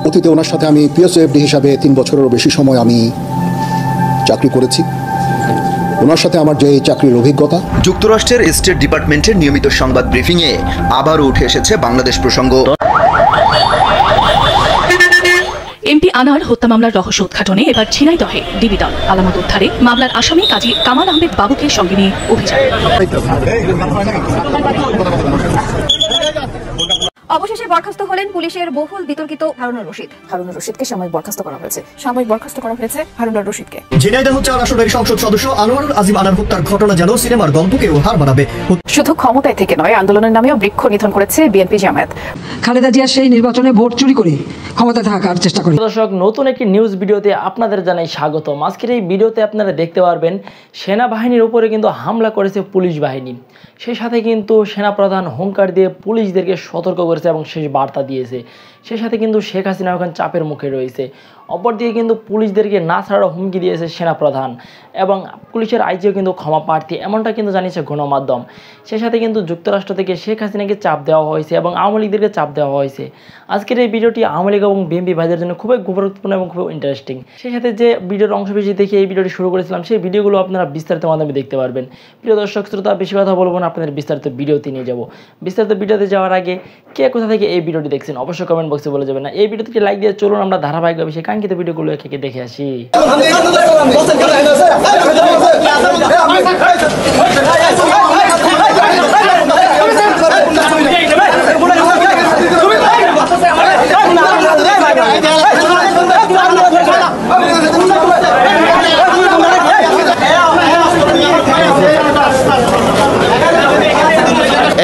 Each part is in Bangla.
অতীতে ওনার সাথে আমি পিএসএফডি হিসাবে 3 বছরেরও বেশি সময় আমি চাকরি করেছি। ওনার সাথে আমার যে চাকরির অভিজ্ঞতা। যুক্তরাষ্ট্রের স্টেট ডিপার্টমেন্টের নিয়মিত সংবাদ ব্রিফিংয়ে আবারও উঠে এসেছে বাংলাদেশ প্রসঙ্গ। এমপি আনার হত্যা মামলার রহস্য উদ্ঘাটনে এবার ঝিনাইদহে ডিবি দল আলামত উদ্ধারে মামলার আসামি কাজী কামাল আহমেদ বাবুকে সঙ্গে নিয়ে অভিযান। অবশেষে বরখাস্ত হলেন পুলিশের বহুল বিতর্কিত হারুনুর রশিদ। হারুনুর রশিদকে সাময়িক বরখাস্ত করা হয়েছে। সাময়িক বরখাস্ত করা হয়েছে হারুনুর রশিদকে। ঝিনাইদহ 4 আসনের সংসদ সদস্য আনোয়ারুল আজিম আনার হত্যার ঘটনা যেন সিনেমার গল্পকেও হার মানাবে। শুধু ক্ষমতায় থেকে নয়, আন্দোলনের নামেও বৃক্ষ নিধন করেছে বিএনপি জামায়াত। খালেদা জিয়া সেই নির্বাচনে ভোট চুরি করে ক্ষমতায় থাকার চেষ্টা করে। দর্শক, নতুন একটি নিউজ ভিডিওতে আপনাদের জানাই স্বাগতম। আজকের এই ভিডিওতে আপনারা দেখতে পারবেন সেনাবাহিনীর উপরে কিন্তু হামলা করেছে পুলিশ বাহিনী। সেই সাথে কিন্তু সেনাপ্রধান হুঙ্কার দিয়ে পুলিশদেরকে সতর্ক করেছে এবং শেষ বার্তা দিয়েছে। সেই সাথে কিন্তু শেখ হাসিনা এখন চাপের মুখে রয়েছে। অপরদিকে কিন্তু পুলিশদেরকে না ছাড়ার হুমকি দিয়েছে সেনাপ্রধান এবং পুলিশের আইজিও কিন্তু ক্ষমা প্রার্থী, এমনটা কিন্তু জানিয়েছে গণমাধ্যম। সেই সাথে কিন্তু যুক্তরাষ্ট্র থেকে শেখ হাসিনাকে চাপ দেওয়া হয়েছে এবং আওয়ামী লীগদেরকে চাপ দেওয়া হয়েছে। আজকের এই ভিডিওটি আওয়ামী লীগ এবং বিএনপি ভাইদের জন্য খুবই গুরুত্বপূর্ণ এবং খুবই ইন্টারেস্টিং। সেই সাথে যে ভিডিওর অংশ বেশি দেখে এই ভিডিওটি শুরু করেছিলাম, সেই ভিডিওগুলো আপনারা বিস্তারিত মাধ্যমে দেখতে পারবেন। প্রিয় দর্শক শ্রোতা, বেশি কথা বলবো না, আপনাদের বিস্তারিত ভিডিওতে নিয়ে যাব। বিস্তারিত ভিডিওতে যাওয়ার আগে কে কোথা থেকে এই ভিডিওটি দেখছেন অবশ্যই কমেন্ট বক্সে বলে যাবেন না। এই ভিডিওতে লাইক দিয়ে চলুন আমরা ধারাবাহিকভাবে সেই কাঙ্ক্ষিত ভিডিওগুলো একে দেখে আসি।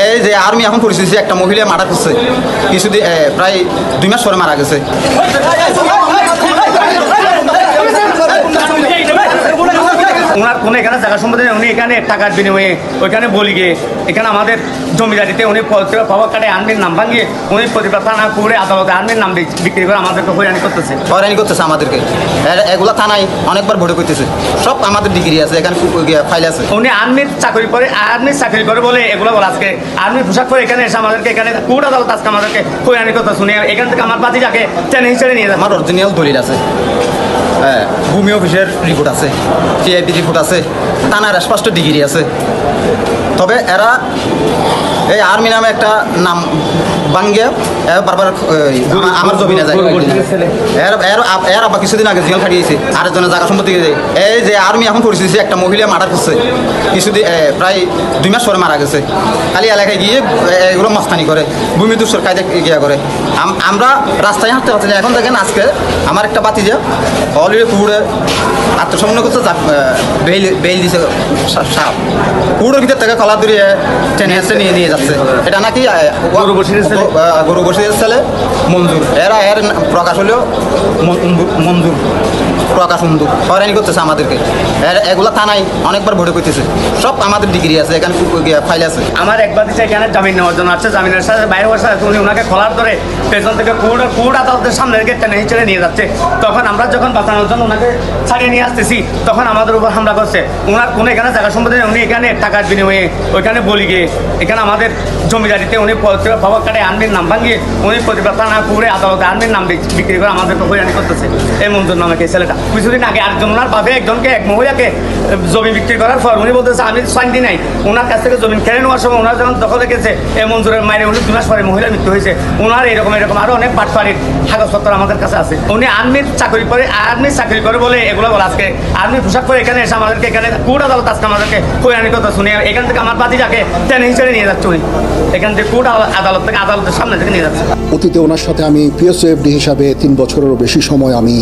এই যে আর্মি এখন পরিস্থিতি, একটা মহিলা মারা গেছে কিছুদিন, প্রায় 2 মাস পরে মারা গেছে। ওনার কোনো এখানে জায়গা সম্পত্তি নেই, উনি এখানে টাকার বিনিময়ে ওইখানে বলি গিয়ে এখানে আমাদের জমিদারিতে উনি পাওয়া কাটে আর্মির নাম ভাঙিয়ে উনি প্রতিবাদ থানা করে আদালতে আর্মির নাম বিক্রি করে আমাদেরকে হয়রানি করতেছে আমাদেরকে। এগুলো থানায় অনেকবার ভোটে করতেছে, সব আমাদের ডিগ্রি আছে, এখানে ফাইল আছে। উনি আর্মির চাকরি করে বলে এগুলো বলে আজকে আর্মির পোশাক করে এখানে এসে আমাদেরকে এখানে কোর্ট আদালত আজকে আমাদেরকে হয়রানি করতেছে। উনি এখান থেকে আমার বাতি যাকে টেনে হিসেবে নিয়ে যায়। আমার অরিজিনাল দলিল আছে, ভূমি অফিসের রিপোর্ট আছে, টিআইপি রিপোর্ট আছে, থানার স্পষ্ট ডিগ্রি আছে। তবে এরা এই আর্মি নামে একটা নাম ভাঙ্গিয়ে বারবার আমার জমিনে যায়। এর আবার কিছুদিন আগে জেল খাটিয়েছে, আরেকজনের জায়গা সম্পত্তি। এই যে আর্মি এখন পরিস্থিতি, একটা মহিলা মারা করছে কিছুদিন, প্রায় 2 মাস পরে মারা গেছে। খালি এলাকায় গিয়ে এগুলো মস্তানি করে, ভূমি দুঃসর কায়দা গিয়া করে। আমরা রাস্তায় হাঁটতে পারছি না। এখন দেখেন আজকে আমার একটা বাতি যে অলরেডি পুকুরে আত্মসমর্পণ করছে, বেল দিছে সাপ, পুকুরের ভিতর থেকে কলা দূরে টেনে হেসে নিয়ে যাচ্ছে। এটা নাকি গরু বসির ছেলে মঞ্জুর, এর প্রকাশ হলেও মঞ্জুর, প্রকাশ মঞ্জুর হয়রানি করতেছে আমাদেরকে। এগুলো থানায় অনেকবার ভোটে করতেছে, সব আমাদের ডিগ্রি আছে, এখানে ফাইল আছে। আমার একবার দিচ্ছে এখানে জামিন নেওয়ার জন্য আছে, জামিনের সাথে বাইরে বসে আছে। উনি ওনাকে খোলার ধরে পেছন থেকে কোর্ট আদালতের সামনে রেখে টেনে হিচড়ে নিয়ে যাচ্ছে। তখন আমরা যখন বাঁচানোর জন্য ওনাকে ছাড়িয়ে নিয়ে আসতেছি, তখন আমাদের উপর হামলা করছে। ওনার কোনো এখানে জায়গা সম্পত্তি নেই, উনি এখানে টাকার বিনিময়ে ওইখানে বলি গিয়ে এখানে আমাদের জমিদারিতে উনি পাওয়া কাটে আর্মির নাম ভাঙিয়ে উনি প্রতিবাদ থানা করে আদালতে আর্মির নাম বিক্রি করে আমাদেরকে হয়রানি করতেছে। এই মঞ্জুর নামে এই ছেলেটা কিছুদিন আগে আরেকজন ওনার ভাবে একজনকে এক মহিলাকে জমি বিক্রি করার পর উনি বলতেছে আমি শান্তি নাই। ওনার কাছ থেকে জমি কেড়ে নেওয়ার সময় ওনার যখন দখল রেখেছে এই মঞ্জুরের মায়ের উনি 2 মাস পরে মহিলার মৃত্যু হয়েছে। ওনার এরকম আরো অনেক বাটপাড়ির কাগজপত্র আমাদের কাছে আছে। উনি আর্মির চাকরি করে বলে এগুলো বলে আজকে আর্মির পোশাক করে এখানে এসে আমাদেরকে এখানে কোর্ট আদালত আজকে আমাদেরকে হয়রানি করতেছে। উনি এখান থেকে আমার বাতি যাকে টেনে হিসেবে নিয়ে যাচ্ছে, উনি এখান থেকে কোর্ট আদালত থেকে আদালতের সামনে থেকে নিয়ে যাচ্ছে। অতীতে ওনার সাথে আমি পিএসএফডি হিসাবে 3 বছরেরও বেশি সময় আমি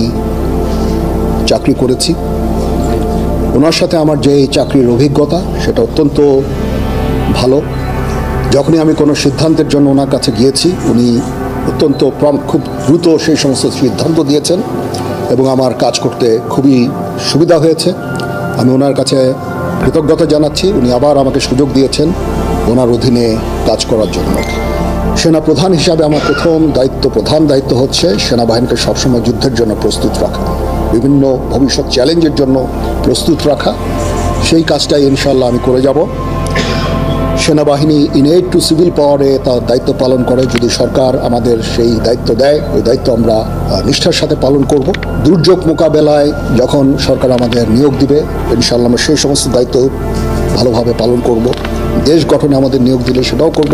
চাকরি করেছি। ওনার সাথে আমার যে চাকরির অভিজ্ঞতা সেটা অত্যন্ত ভালো। যখনই আমি কোনো সিদ্ধান্তের জন্য ওনার কাছে গিয়েছি, উনি অত্যন্ত খুব দ্রুত সেই সমস্ত সিদ্ধান্ত দিয়েছেন এবং আমার কাজ করতে খুবই সুবিধা হয়েছে। আমি ওনার কাছে কৃতজ্ঞতা জানাচ্ছি। উনি আবার আমাকে সুযোগ দিয়েছেন ওনার অধীনে কাজ করার জন্য। সেনাপ্রধান হিসাবে আমার প্রধান দায়িত্ব হচ্ছে সেনাবাহিনীকে সবসময় যুদ্ধের জন্য প্রস্তুত রাখা, বিভিন্ন ভবিষ্যৎ চ্যালেঞ্জের জন্য প্রস্তুত রাখা। সেই কাজটাই ইনশাল্লাহ আমি করে যাব। সেনাবাহিনী ইনএড টু সিভিল পাওয়ারে তার দায়িত্ব পালন করে। যদি সরকার আমাদের সেই দায়িত্ব দেয়, ওই দায়িত্ব আমরা নিষ্ঠার সাথে পালন করব। দুর্যোগ মোকাবেলায় যখন সরকার আমাদের নিয়োগ দিবে, ইনশাল্লাহ আমরা সেই সমস্ত দায়িত্ব ভালোভাবে পালন করব। দেশ গঠনে আমাদের নিয়োগ দিলে সেটাও করব।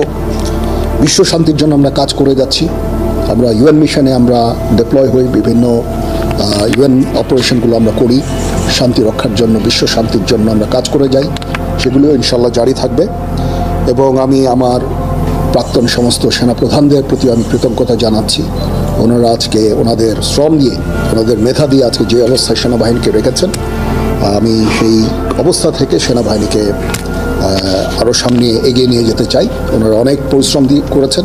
বিশ্ব শান্তির জন্য আমরা কাজ করে যাচ্ছি। আমরা ইউএন মিশনে আমরা ডিপ্লয় হই, বিভিন্ন ইউএন অপারেশনগুলো আমরা করি। শান্তি রক্ষার জন্য, বিশ্ব শান্তির জন্য আমরা কাজ করে যাই। সেগুলিও ইনশাল্লাহ জারি থাকবে। এবং আমি আমার প্রাক্তন সমস্ত সেনাপ্রধানদের প্রতি আমি কৃতজ্ঞতা জানাচ্ছি। ওনারা আজকে ওনাদের শ্রম দিয়ে, ওনাদের মেধা দিয়ে আজকে যে অবস্থায় সেনাবাহিনীকে রেখেছেন, আমি সেই অবস্থা থেকে সেনাবাহিনীকে আরও সামনে এগিয়ে নিয়ে যেতে চাই। ওনারা অনেক পরিশ্রম দিয়ে করেছেন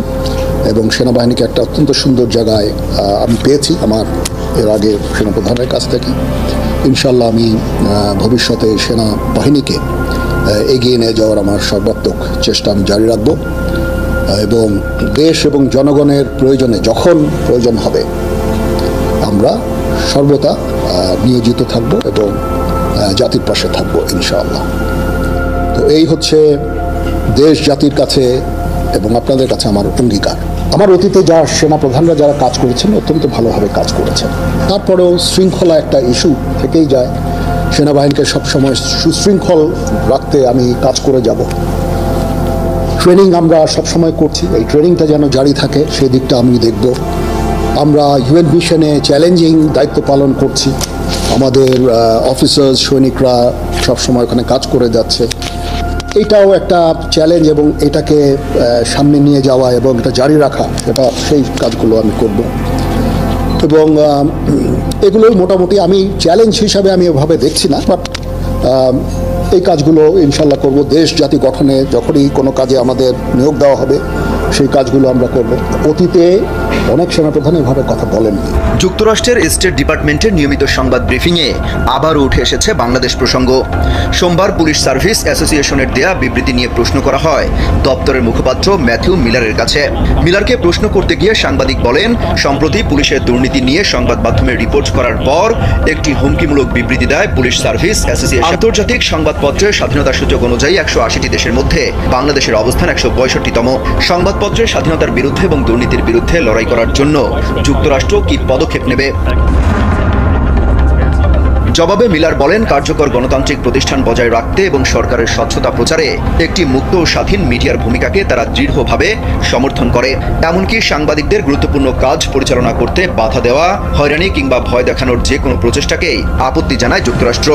এবং সেনাবাহিনীকে একটা অত্যন্ত সুন্দর জায়গায় আমি পেয়েছি আমার এর আগে সেনাপ্রধানের কাছ থেকে। ইনশাল্লাহ আমি ভবিষ্যতে সেনাবাহিনীকে এগিয়ে নিয়ে যাওয়ার আমার সর্বাত্মক চেষ্টা আমি জারি রাখব এবং দেশ এবং জনগণের প্রয়োজনে যখন প্রয়োজন হবে আমরা সর্বদা নিয়োজিত থাকব এবং জাতির পাশে থাকব ইনশাআল্লাহ। তো এই হচ্ছে দেশ জাতির কাছে এবং আপনাদের কাছে আমার অঙ্গীকার। আমার অতীতে যা সেনাপ্রধানরা যারা কাজ করেছেন অত্যন্ত ভালোভাবে কাজ করেছেন। তারপরেও শৃঙ্খলা একটা ইস্যু থেকেই যায়। সেনাবাহিনীকে সবসময় সুশৃঙ্খল রাখতে আমি কাজ করে যাব। ট্রেনিং আমরা সবসময় করছি, এই ট্রেনিংটা যেন জারি থাকে সেই দিকটা আমি দেখব। আমরা ইউএন মিশনে চ্যালেঞ্জিং দায়িত্ব পালন করছি। আমাদের অফিসার্স সৈনিকরা সবসময় ওখানে কাজ করে যাচ্ছে। এটাও একটা চ্যালেঞ্জ এবং এটাকে সামনে নিয়ে যাওয়া এবং এটা জারি রাখা, এটা সেই কাজগুলো আমি করব। এবং এগুলোই মোটামুটি আমি চ্যালেঞ্জ হিসাবে আমি ওভাবে দেখছি না, বাট এই কাজগুলো ইনশাল্লাহ করব। দেশ জাতি গঠনে যখনই কোনো কাজে আমাদের নিয়োগ দেওয়া হবে সেই কাজগুলো আমরা করব। অতীতে অনেক সেনাপ্রধান এভাবে কথা বলেন। যুক্তরাষ্ট্রের স্টেট ডিপার্টমেন্টের নিয়মিত সংবাদ ব্রিফিংয়ে আবারও উঠে এসেছে বাংলাদেশ প্রসঙ্গ। সোমবার পুলিশ সার্ভিস অ্যাসোসিয়েশনের দেয়া বিবৃতি নিয়ে প্রশ্ন করা হয় দপ্তরের মুখপাত্র ম্যাথিউ মিলারের কাছে। মিলারকে প্রশ্ন করতে গিয়ে সাংবাদিক বলেন, সম্প্রতি পুলিশের দুর্নীতি নিয়ে সংবাদ মাধ্যমে রিপোর্ট করার পর একটি হুমকিমূলক বিবৃতি দেয় পুলিশ সার্ভিস অ্যাসোসিয়েশন। আন্তর্জাতিক সংবাদপত্রের স্বাধীনতার সূচক অনুযায়ী 180টি দেশের মধ্যে বাংলাদেশের অবস্থান 165তম। সংবাদপত্রের স্বাধীনতার বিরুদ্ধে এবং দুর্নীতির বিরুদ্ধে লড়াই করার জন্য যুক্তরাষ্ট্র কি পদক্ষেপ নেবে? জবাবে মিলার বলেন, কার্যকর গণতান্ত্রিক প্রতিষ্ঠান বজায় রাখতে এবং সরকারের স্বচ্ছতা প্রচারে একটি মুক্ত ও স্বাধীন মিডিয়ার ভূমিকাকে তারা দৃঢ়ভাবে সমর্থন করে। এমনকি সাংবাদিকদের গুরুত্বপূর্ণ কাজ পরিচালনা করতে বাধা দেওয়া, হয়রানি কিংবা ভয় দেখানোর যে কোনো প্রচেষ্টাকেই আপত্তি জানায় যুক্তরাষ্ট্র।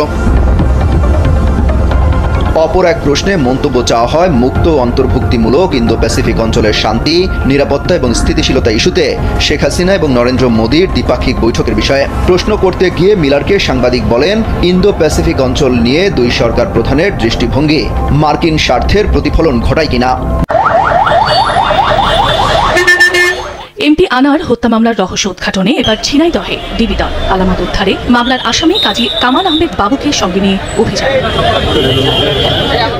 অপর এক প্রশ্নে মন্তব্য চাওয়া হয় মুক্ত অন্তর্ভুক্তিমূলক ইন্দো প্যাসিফিক অঞ্চলের শান্তি, নিরাপত্তা এবং স্থিতিশীলতা ইস্যুতে শেখ হাসিনা এবং নরেন্দ্র মোদীর দ্বিপাক্ষিক বৈঠকের বিষয়ে প্রশ্ন করতে গিয়ে মিলারকে সাংবাদিক বলেন, ইন্দো প্যাসিফিক অঞ্চল নিয়ে দুই সরকার প্রধানের দৃষ্টিভঙ্গি মার্কিন স্বার্থের প্রতিফলন ঘটায় কিনা। এমপি আনার হত্যা মামলার রহস্য উদ্ঘাটনে এবার ঝিনাইদহে ডিবি দল আলামত উদ্ধারে মামলার আসামি কাজী কামাল আহমেদ বাবুকে সঙ্গে নিয়ে অভিযান।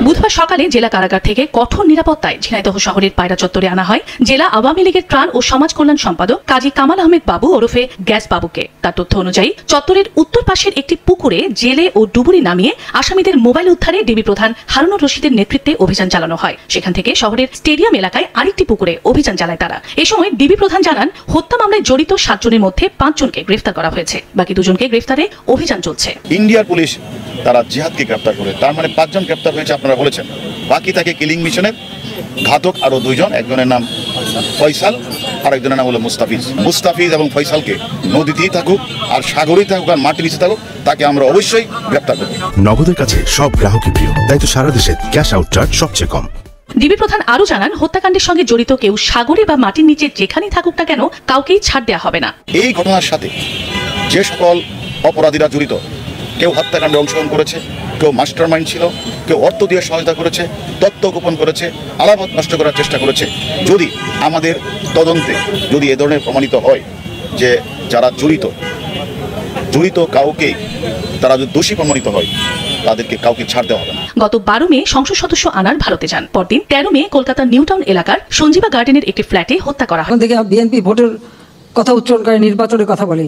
বুধবার সকালে জেলা কারাগার থেকে কঠোর নিরাপত্তায় ঝিনাইদহ শহরের পায়রা চত্বরে আনা হয় জেলা আওয়ামী লীগের ত্রাণ ও সমাজ কল্যাণ সম্পাদক কাজী কামাল আহমেদ বাবু ওরফে গ্যাস বাবুকে। তার তথ্য অনুযায়ী চত্বরের উত্তর পাশের একটি পুকুরে জেলে ও ডুবুরি নামিয়ে আসামিদের মোবাইল উদ্ধারে ডিবি প্রধান হারুনুর রশিদের নেতৃত্বে অভিযান চালানো হয়। সেখান থেকে শহরের স্টেডিয়াম এলাকায় আরেকটি পুকুরে অভিযান চালায় তারা। এ সময় ডিবি প্রধান জানান, হত্যা মামলায় জড়িত 7 জনের মধ্যে 5 জনকে গ্রেফতার করা হয়েছে, বাকি 2 জনকে গ্রেফতারে অভিযান চলছে। ইন্ডিয়ার পুলিশ তারা জিহাদকে গ্রেফতার করে, তার মানে 5 জন গ্রেফতার হয়েছে আপনারা বলেছেন। বাকি থাকে কিলিং মিশনের ঘাতক আরো 2 জন, একজনের নাম ফয়সাল আর একজনের নাম হলো মুস্তাফিজ। মুস্তাফিজ এবং ফয়সালকে নদীতেই থাকুক আর সাগরেই থাকুক আর মাটির নিচে থাকুক, তাকে আমরা অবশ্যই গ্রেফতার করব। নগদের কাছে সব গ্রাহকই প্রিয়, তাই তো সারা দেশে ক্যাশ আউট চার্জ সবচেয়ে কম। ডিবি প্রধান আরো জানান, হত্যাকাণ্ডের সঙ্গে জড়িত কেউ সাগরে বা মাটির নিচে যেখানেই থাকুক না কেন কাউকেই ছাড় দেওয়া হবে না। এই ঘটনার সাথে যে সকল অপরাধীরা জড়িত, কেউ হত্যাকাণ্ডে অংশগ্রহণ করেছে, কেউ মাস্টারমাইন্ড ছিল, কেউ অর্থ দিয়ে সহায়তা করেছে, তথ্য গোপন করেছে, আলামত নষ্ট করার চেষ্টা করেছে, যদি আমাদের তদন্তে যদি এ ধরনের প্রমাণিত হয় যে যারা জড়িত কাউকে তারা যদি দোষী প্রমাণিত হয়, তাদেরকে কাউকে ছাড় দেওয়া হবে না। গত 12 মে সংসদ সদস্য আনার ভারতে যান। পরদিন 13 মে কলকাতার নিউটাউন এলাকার সঞ্জীবা গার্ডেনের একটি ফ্ল্যাটে হত্যা করা হয়। বিএনপি ভোটের কথা উচ্চারণ করে নির্বাচনের কথা বলে,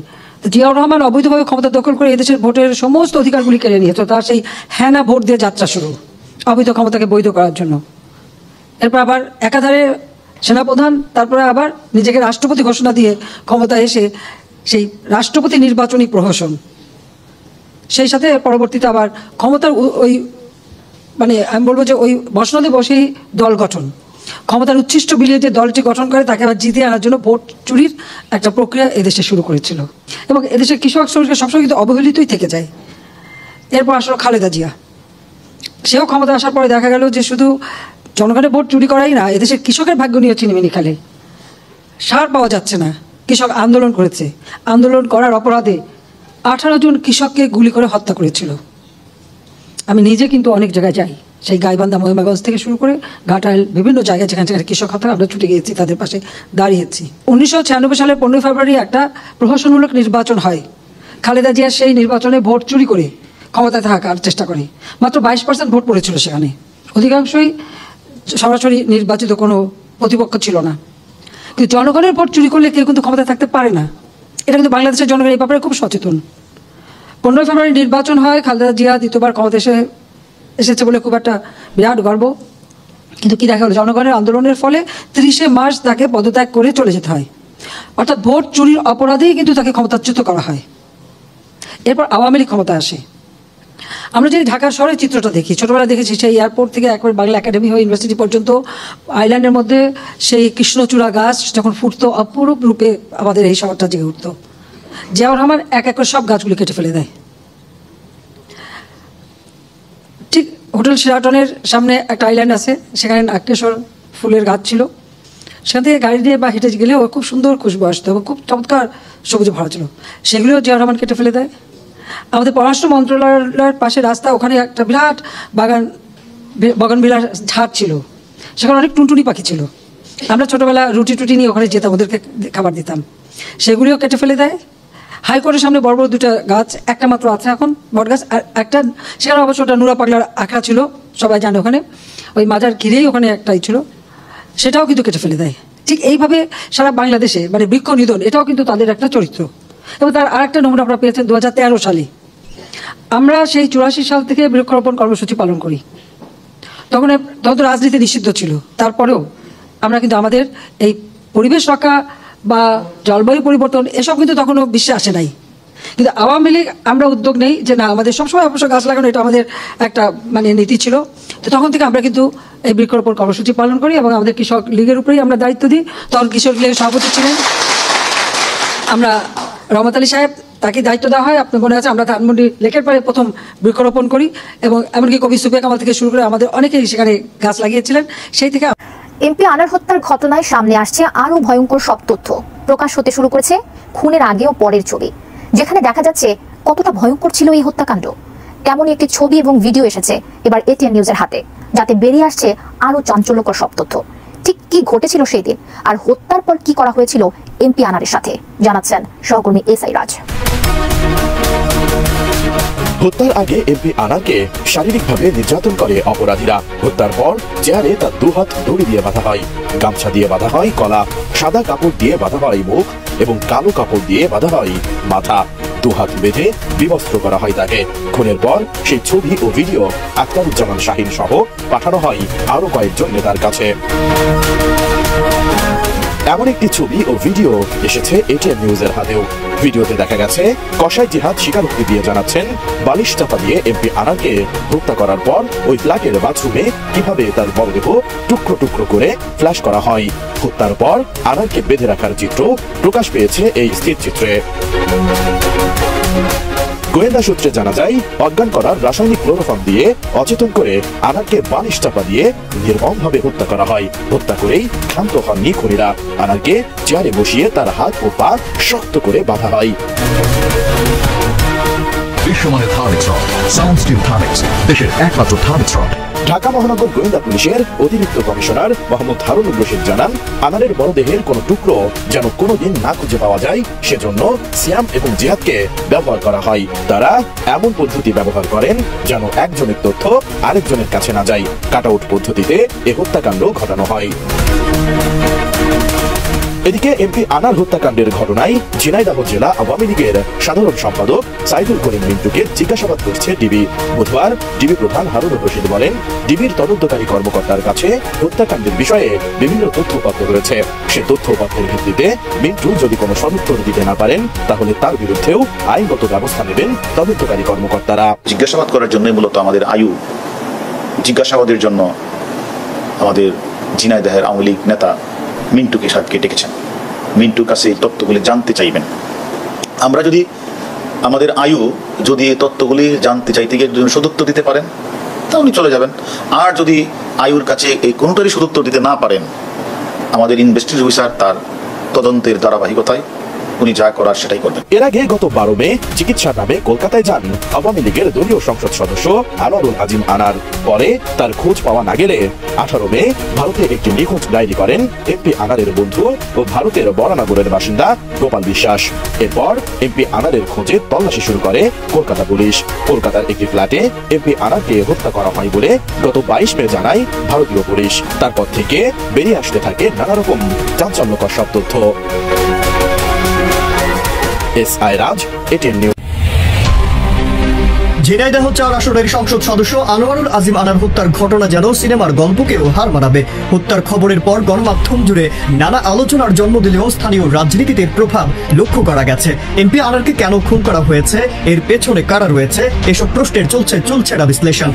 জিয়াউর রহমান অবৈধভাবে ক্ষমতা দখল করে এদেশের ভোটের সমস্ত অধিকারগুলি কেড়ে নিয়েছে। তার সেই হ্যানা ভোট দিয়ে যাত্রা শুরু, অবৈধ ক্ষমতাকে বৈধ করার জন্য। এরপর আবার একাধারে সেনাপ্রধান, তারপরে আবার নিজেকে রাষ্ট্রপতি ঘোষণা দিয়ে ক্ষমতা এসে সেই রাষ্ট্রপতি নির্বাচনী প্রহসন, সেই সাথে পরবর্তীতে আবার ক্ষমতার ওই মানে আমি বলবো যে ওই বসনদে বসেই দল গঠন, ক্ষমতার উচ্ছিষ্ট বিলিয়ে যে দলটি গঠন করে তাকে আবার জিতে আনার জন্য ভোট চুরির একটা প্রক্রিয়া এদেশে শুরু করেছিল। এবং এদেশের কৃষক শ্রমিকরা সবসময় কিন্তু অবহেলিতই থেকে যায়। এরপর আসলো খালেদা জিয়া, সেও ক্ষমতা আসার পরে দেখা গেল যে শুধু জনগণের ভোট চুরি করাই না, এদেশের কৃষকের ভাগ্য নিয়ে চিনিমিনি খেলে। সার পাওয়া যাচ্ছে না, কৃষক আন্দোলন করেছে, আন্দোলন করার অপরাধে 18 জন কৃষককে গুলি করে হত্যা করেছিল। আমি নিজে কিন্তু অনেক জায়গায় যাই, সেই গাইবান্ধা মহিমাগঞ্জ থেকে শুরু করে ঘাটাইল বিভিন্ন জায়গায় যেখানে যেখানে কৃষক হত্যা আমরা ছুটে গিয়েছি, তাদের পাশে দাঁড়িয়েছি। 1996 সালের 15 ফেব্রুয়ারি একটা প্রহসনমূলক নির্বাচন হয়। খালেদা জিয়া সেই নির্বাচনে ভোট চুরি করে ক্ষমতায় থাকার চেষ্টা করে। মাত্র 22% ভোট পড়েছিল সেখানে, অধিকাংশই সরাসরি নির্বাচিত কোনো প্রতিপক্ষ ছিল না। কিন্তু জনগণের ভোট চুরি করলে কেউ কিন্তু ক্ষমতায় থাকতে পারে না, এটা কিন্তু বাংলাদেশের জনগণ এই ব্যাপারে খুব সচেতন। 15 ফেব্রুয়ারি নির্বাচন হয়, খালেদা জিয়া দ্বিতীয়বার ক্ষমতা এসেছে বলে খুব একটা বিরাট গর্ব। কিন্তু কি দেখা গেল, জনগণের আন্দোলনের ফলে 30 মার্চ তাকে পদত্যাগ করে চলে যেতে হয়। অর্থাৎ ভোট চুরির অপরাধেই কিন্তু তাকে ক্ষমতাচ্যুত করা হয়। এরপর আওয়ামী লীগ ক্ষমতা আসে। আমরা যদি ঢাকার শহরের চিত্রটা দেখি, ছোটবেলা দেখেছি সেই এয়ারপোর্ট থেকে একবার বাংলা একাডেমি হয়ে ইউনিভার্সিটি পর্যন্ত আইল্যান্ডের মধ্যে সেই কৃষ্ণচূড়া গাছ যখন ফুটতো, অপরূপ রূপে আমাদের এই শহরটা জেগে উঠতো। জিয়াউর রহমান এক এক করে সব গাছগুলি কেটে ফেলে দেয়। ঠিক হোটেল শেরাটনের সামনে একটা আইল্যান্ড আছে, সেখানে নাগকেশর ফুলের গাছ ছিল, সেখান থেকে গাড়ি দিয়ে বা হেঁটে গেলেও খুব সুন্দর খুশবু আসতো এবং খুব চমৎকার সবুজে ভরা ছিল, সেগুলিও জিয়াউর রহমান কেটে ফেলে দেয়। আমাদের পররাষ্ট্র মন্ত্রণালয়ের পাশে রাস্তা, ওখানে একটা বিরাট বগানবিলাস ঝাড় ছিল, সেখানে অনেক টুনটুনি পাখি ছিল। আমরা ছোটোবেলা রুটি টুটি নিয়ে ওখানে যেতাম, ওদেরকে খাবার দিতাম, সেগুলিও কেটে ফেলে দেয়। হাইকোর্টের সামনে বড় বড় 2টা গাছ, একটা মাত্র আছে এখন বট গাছ, আর একটা সেখানে অবশ্য ওটা নুরা পাগলার আখড়া ছিল, সবাই জানে, ওখানে ওই মাজার ঘিরেই ওখানে একটাই ছিল, সেটাও কিন্তু কেটে ফেলে দেয়। ঠিক এইভাবে সারা বাংলাদেশে মানে বৃক্ষ নিধন, এটাও কিন্তু তাদের একটা চরিত্র। এবং তার আরেকটা নমুনা আপনারা পেয়েছেন 2013 সালে। আমরা সেই 84 সাল থেকে বৃক্ষরোপণ কর্মসূচি পালন করি। তখন তো রাজনীতি নিষিদ্ধ ছিল, তারপরেও আমরা কিন্তু আমাদের এই পরিবেশ রক্ষা বা জলবায়ু পরিবর্তন এসব কিন্তু তখনও বিশ্বে আসে নাই। কিন্তু আওয়ামী লীগ আমরা উদ্যোগ নেই যে না, আমাদের সবসময় অবশ্য গাছ লাগানো, এটা আমাদের একটা মানে নীতি ছিল। তো তখন থেকে আমরা কিন্তু এই বৃক্ষরোপণ কর্মসূচি পালন করি এবং আমাদের কৃষক লীগের উপরেই আমরা দায়িত্ব দিই। তখন কৃষক লীগের সভাপতি ছিলেন আমরা রহমত আলী সাহেব, তাকে দায়িত্ব দেওয়া হয়। আপনার মনে আছে আমরা ধানমন্ডি লেকের পাড়ে প্রথম বৃক্ষরোপণ করি এবং এমনকি কবি সুফিয়া কামাল থেকে শুরু করে আমাদের অনেকেই সেখানে গাছ লাগিয়েছিলেন। সেই থেকে এমপি আনার হত্যার ঘটনায় সামনে আসছে আরো ভয়ঙ্কর সব তথ্য। প্রকাশ হতে শুরু করেছে খুনের আগে ও পরের ছবি, যেখানে দেখা যাচ্ছে কতটা ভয়ঙ্কর ছিল এই হত্যাকাণ্ড। তেমনই একটি ছবি এবং ভিডিও এসেছে এবার এটিএন নিউজের হাতে, যাতে বেরিয়ে আসছে আরো চাঞ্চল্যকর সব তথ্য। ঠিক কি ঘটেছিল সেই দিন আর হত্যার পর কি করা হয়েছিল এমপি আনারের সাথে, জানাচ্ছেন সহকর্মী এসআই রাজ। হত্যার আগে এমপি আনারকে শারীরিকভাবে নির্যাতন করে অপরাধীরা। হত্যার পর চেয়ারে তার 2 হাত দড়ি দিয়ে বাঁধা হয়, গামছা দিয়ে বাঁধা হয় গলা, সাদা কাপড় দিয়ে বাঁধা হয় মুখ এবং কালো কাপড় দিয়ে বাঁধা হয় মাথা। 2 হাত বেঁধে বিবস্ত্র করা হয় তাকে। খুনের পর সেই ছবি ও ভিডিও আখতারুজ্জামান শাহীন সহ পাঠানো হয় আরো কয়েকজন নেতার কাছে। এমন একটি ছবি ও ভিডিও এসেছে এটিএন নিউজের হাতেও। ভিডিওতে দেখা গেছে কসাই জিহাদ স্বীকারোক্তি দিয়ে জানাচ্ছেন বালিশ চাপা দিয়ে এমপি আনারকে হত্যা করার পর ওই ফ্ল্যাটের বাথরুমে কিভাবে তার মরদেহ টুকরো টুকরো করে ফ্ল্যাশ করা হয়। হত্যার পর আনারকে বেঁধে রাখার চিত্র প্রকাশ পেয়েছে এই স্থিরচিত্রে। গোয়েন্দা সূত্রে জানা যায়, অজ্ঞান করার রাসায়নিক ক্লোরোফর্ম দিয়ে অচেতন করে আনারকে বালিশ চাপা দিয়ে নির্মমভাবে হত্যা করা হয়। হত্যা করেই ক্ষান্ত হননি খুনিরা। আনারকে চেয়ারে বসিয়ে তার হাত ও পা শক্ত করে বাঁধা হয়। বিশ্বমানের Thermex rod, sound steel Thermex, দেশের একমাত্র থার্মিক্স রড। ঢাকা মহানগর গোয়েন্দা পুলিশের অতিরিক্ত কমিশনার মোহাম্মদ হারুনুর রশিদ জানান, আনারের মরদেহের কোনো টুকরো যেন কোনোদিন না খুঁজে পাওয়া যায়, সেজন্য সিয়াম এবং জিহাদকে ব্যবহার করা হয়। তারা এমন পদ্ধতি ব্যবহার করেন যেন একজনের তথ্য আরেকজনের কাছে না যায়। কাট আউট পদ্ধতিতে এ হত্যাকাণ্ড ঘটানো হয়। এদিকে এমপি আনার হত্যাকাণ্ডের ঘটনায় ঝিনাইদহ জেলা আওয়ামী লীগের সাধারণ সম্পাদক সাইদুল করিম মিন্টুকে জিজ্ঞাসাবাদ করছে ডিবি। বুধবার ডিবি প্রধান হারুনুর রশিদ বলেন, ডিবির তদন্তকারী কর্মকর্তার কাছে হত্যাকাণ্ডের বিষয়ে বিভিন্ন তথ্যপত্র রয়েছে। সে তথ্যপত্রের ভিত্তিতে মিন্টু যদি কোনো সদুত্তর দিতে না পারেন তাহলে তার বিরুদ্ধেও আইনগত ব্যবস্থা নেবেন তদন্তকারী কর্মকর্তারা। জিজ্ঞাসাবাদ করার জন্য মূলত আমাদের জিজ্ঞাসাবাদের জন্য আমাদের ঝিনাইদহের আওয়ামী লীগ নেতা মিন্টুকে সাহেবকে ডেকেছেন। মিন্টুর কাছে এই তথ্যগুলি জানতে চাইবেন। আমরা যদি আমাদের যদি এই তথ্যগুলি জানতে চাইতে গিয়ে সদুত্তর দিতে পারেন তাহলে চলে যাবেন। আর যদি আয়ুর কাছে এই কোনোটারই সদুত্তর দিতে না পারেন, আমাদের ইনভেস্টিগেশন অফিসার তার তদন্তের ধারাবাহিকতায় উনি যা করার সেটাই করবেন। এর আগে গত 12 মে চিকিৎসার নামে কলকাতায় যান আওয়ামী লীগের দলীয় সংসদ সদস্য আনোয়ারুল আজিম আনার। পরে তার খোঁজ পাওয়া না গেলে 18 মে ভারতে একটি নিখোঁজ ডায়েরি করেন এমপি আনারের বন্ধু ও ভারতের বরানগরের বাসিন্দা গোপাল বিশ্বাস। এরপর এমপি আনারের খোঁজে তল্লাশি শুরু করে কলকাতা পুলিশ। কলকাতার একটি ফ্ল্যাটে এমপি আনারকে হত্যা করা হয় বলে গত 22 মে জানায় ভারতীয় পুলিশ। তারপর থেকে বেরিয়ে আসতে থাকে নানা রকম চাঞ্চল্যকর সব তথ্য। এসআই রাজ, এটিএন নিউজ। ঝিনাইদহ 4 আসনের সংসদ সদস্য আনোয়ারুল আজিম আনার হত্যার ঘটনা যেন সিনেমার গল্পকেও হার মানাবে। হত্যার খবরের পর গণমাধ্যম জুড়ে নানা আলোচনার জন্ম দিলেও স্থানীয় রাজনীতিতে প্রভাব লক্ষ্য করা গেছে। এমপি আনারকে কেন খুন করা হয়েছে, এর পেছনে কারা রয়েছে, এসব প্রশ্নের চলছে না বিশ্লেষণ।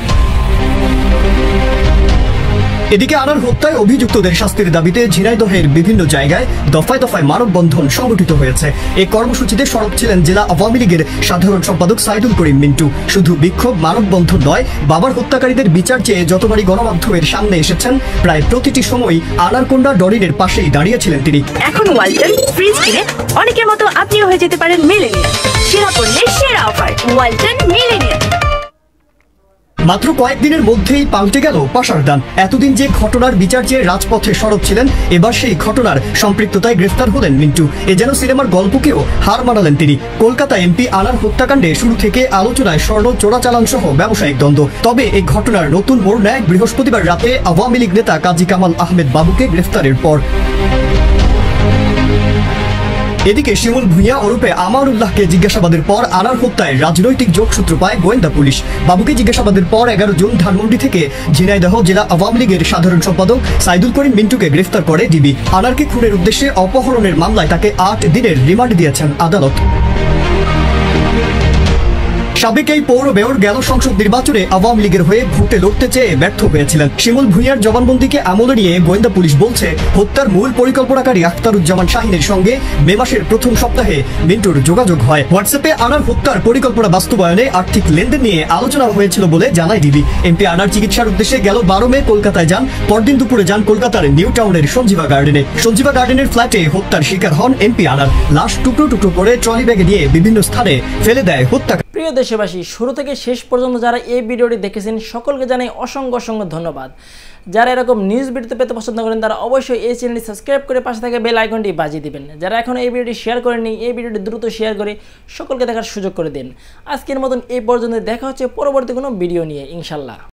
এদিকে আনার হত্যায় অভিযুক্তদের শাস্তির দাবিতে ঝিনাইদহের বিভিন্ন জায়গায় দফায় দফায় মানববন্ধন সংগঠিত হয়েছে। এই কর্মসূচিতে সরব ছিলেন জেলা আওয়ামী লীগের সাধারণ সম্পাদক সাইদুল করিম মিন্টু। শুধু বিক্ষোভ মানববন্ধন নয়, বাবার হত্যাকারীদের বিচার চেয়ে যতবারই গণমাধ্যমের সামনে এসেছেন প্রায় প্রতিটি সময়ই আনারকোন্ডা ডরিনের পাশেই দাঁড়িয়েছিলেন তিনি। এখন ওয়ালটন ফ্রিজ কিনে অনেকের মতো আপনিও হয়ে যেতে পারেন মিলেনিয়াল। সেরা পণ্যের সেরা অফার, ওয়ালটন মিলেনিয়াল। মাত্র কয়েকদিনের মধ্যেই পাল্টে গেল পাশার দান। এতদিন যে ঘটনার বিচার চেয়ে রাজপথে সরব ছিলেন, এবার সেই ঘটনার সম্পৃক্ততায় গ্রেফতার হলেন মিন্টু। এ যেন সিনেমার গল্পকেও হার মানালেন তিনি। কলকাতা এমপি আনার হত্যাকাণ্ডে শুরু থেকে আলোচনায় স্বর্ণ চোরাচালান সহ ব্যবসায়িক দ্বন্দ্ব। তবে এই ঘটনার নতুন মোড় নেয় বৃহস্পতিবার রাতে আওয়ামী লীগ নেতা কাজী কামাল আহমেদ বাবুকে গ্রেফতারের পর। এদিকে শিমুল ভুঁইয়া ওরফে আমারুল্লাহকে জিজ্ঞাসাবাদের পর আনার হত্যায় রাজনৈতিক যোগসূত্র পায় গোয়েন্দা পুলিশ। বাবুকে জিজ্ঞাসাবাদের পর 11 জুন ধানমন্ডি থেকে ঝিনাইদহ জেলা আওয়ামী লীগের সাধারণ সম্পাদক সাইদুল করিম মিন্টুকে গ্রেফতার করে ডিবি। আনারকে খুনের উদ্দেশ্যে অপহরণের মামলায় তাকে 8 দিনের রিমান্ড দিয়েছেন আদালত। সাবেক এই পৌর মেয়র গেল সংসদ নির্বাচনে আওয়ামী লীগের হয়ে ভোটে লড়তে চেয়ে ব্যর্থ হয়েছিলেন। শিমুল ভুঁইয়ার জবানবন্দিকে আমলে নিয়ে গোয়েন্দা পুলিশ বলছে, হত্যার মূল পরিকল্পনাকারী আখতারুজ্জামান শাহিনের সঙ্গে মে মাসের প্রথম সপ্তাহে মিন্টুর যোগাযোগ হয়। হোয়াটসঅ্যাপে আনার হত্যার পরিকল্পনা বাস্তবায়নে আর্থিক লেনদেন নিয়ে আলোচনা হয়েছিল বলে জানায় ডিবি। এমপি আনার চিকিৎসার উদ্দেশ্যে গেল 12 মে কলকাতায় যান। পরদিন দুপুরে যান কলকাতার নিউ টাউনের সঞ্জীবা গার্ডেনে। সঞ্জীবা গার্ডেনের ফ্ল্যাটে হত্যার শিকার হন এমপি আনার। লাশ টুকরো টুকরো করে ট্রলি ব্যাগে নিয়ে বিভিন্ন স্থানে ফেলে দেয় হত্যা। প্রিয় দেশবাসী, শুরু থেকে শেষ পর্যন্ত যারা এই ভিডিওটি দেখেছেন সকলকে জানাই অসংখ্য ধন্যবাদ। যারা এরকম নিউজ ভিডিও পেতে পছন্দ করেন তারা অবশ্যই এই চ্যানেলটি সাবস্ক্রাইব করে পাশে থাকা বেল আইকনটি বাজিয়ে দিবেন। যারা এখন এই ভিডিওটি শেয়ার করেননি, এই ভিডিওটি দ্রুত শেয়ার করে সকলকে দেখার সুযোগ করে দিন। আজকের মতন এই পর্যন্ত দেখা হচ্ছে পরবর্তী কোনো ভিডিও নিয়ে, ইনশাল্লাহ।